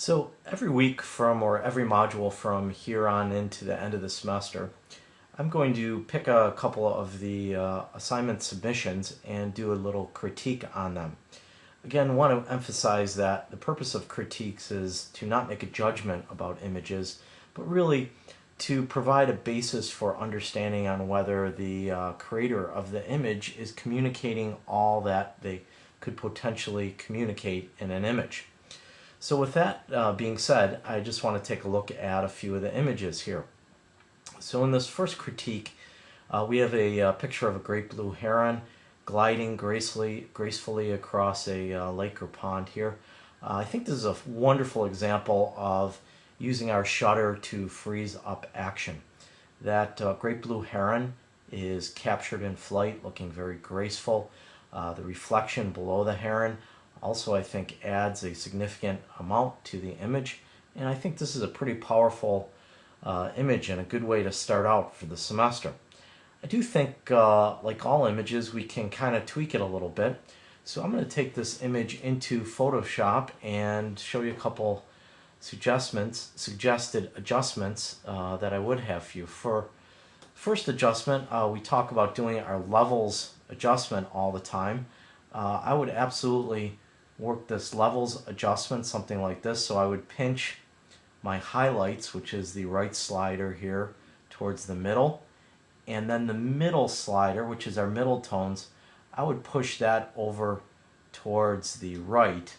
So every week or every module from here on into the end of the semester, I'm going to pick a couple of the assignment submissions and do a little critique on them. Again, I want to emphasize that the purpose of critiques is to not make a judgment about images, but really to provide a basis for understanding on whether the creator of the image is communicating all that they could potentially communicate in an image. So with that being said, I just want to take a look at a few of the images here. So in this first critique, we have a picture of a great blue heron gliding gracefully across a lake or pond here. I think this is a wonderful example of using our shutter to freeze up action. That great blue heron is captured in flight, looking very graceful. The reflection below the heron also, I think, adds a significant amount to the image, and I think this is a pretty powerful image and a good way to start out for the semester. I do think, like all images, we can kind of tweak it a little bit. So I'm going to take this image into Photoshop and show you a couple suggested adjustments that I would have for you. For first adjustment, we talk about doing our levels adjustment all the time. I would absolutely work this levels adjustment something like this. So I would pinch my highlights, which is the right slider here, towards the middle, and then the middle slider, which is our middle tones, I would push that over towards the right,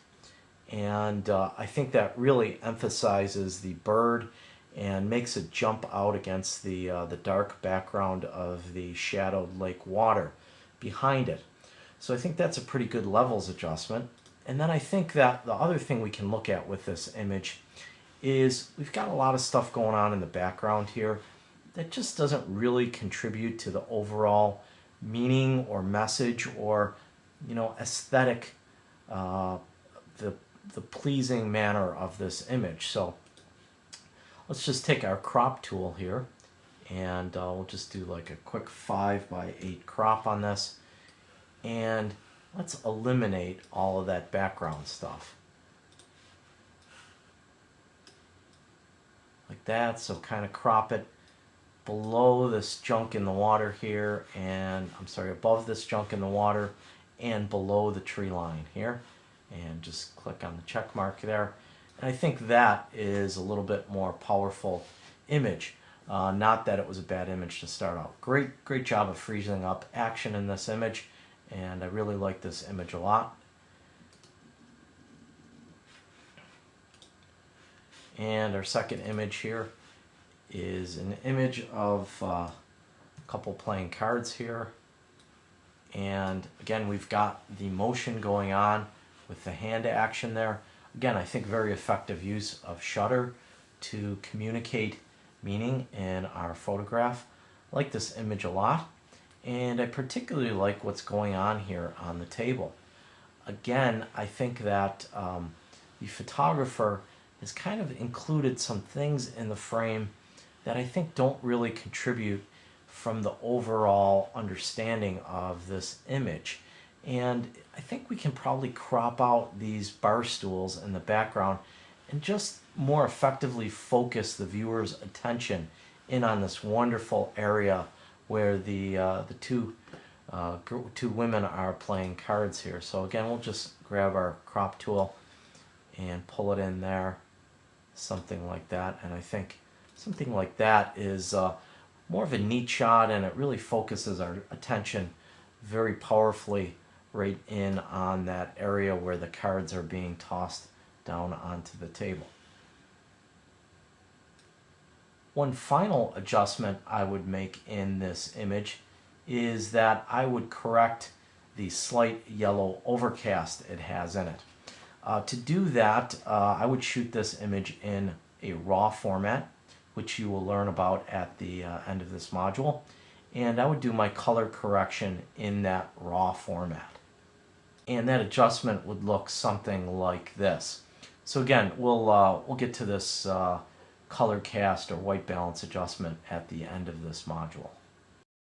and I think that really emphasizes the bird and makes it jump out against the dark background of the shadowed lake water behind it. So I think that's a pretty good levels adjustment. And then I think that the other thing we can look at with this image is we've got a lot of stuff going on in the background here that just doesn't really contribute to the overall meaning or message or, aesthetic, the pleasing manner of this image. So let's just take our crop tool here, and we'll just do like a quick 5x8 crop on this, and let's eliminate all of that background stuff. Like that, so kind of crop it below this junk in the water here, and above this junk in the water and below the tree line here. And just click on the check mark there. And I think that is a little bit more powerful image. Not that it was a bad image to start out. Great job of freezing up action in this image, and I really like this image a lot. And our second image here is an image of a couple playing cards here. And again, we've got the motion going on with the hand action there. Again, I think very effective use of shutter to communicate meaning in our photograph. I like this image a lot, and I particularly like what's going on here on the table. Again, I think that the photographer has kind of included some things in the frame that I think don't really contribute from the overall understanding of this image. And I think we can probably crop out these bar stools in the background and just more effectively focus the viewer's attention in on this wonderful area where the two women are playing cards here. So again, we'll just grab our crop tool and pull it in there, something like that. And I think something like that is more of a neat shot, and it really focuses our attention very powerfully right in on that area where the cards are being tossed down onto the table. One final adjustment I would make in this image is that I would correct the slight yellow overcast it has in it. To do that, I would shoot this image in a RAW format, which you will learn about at the end of this module, and I would do my color correction in that RAW format. And that adjustment would look something like this. So again, we'll get to this color cast or white balance adjustment at the end of this module.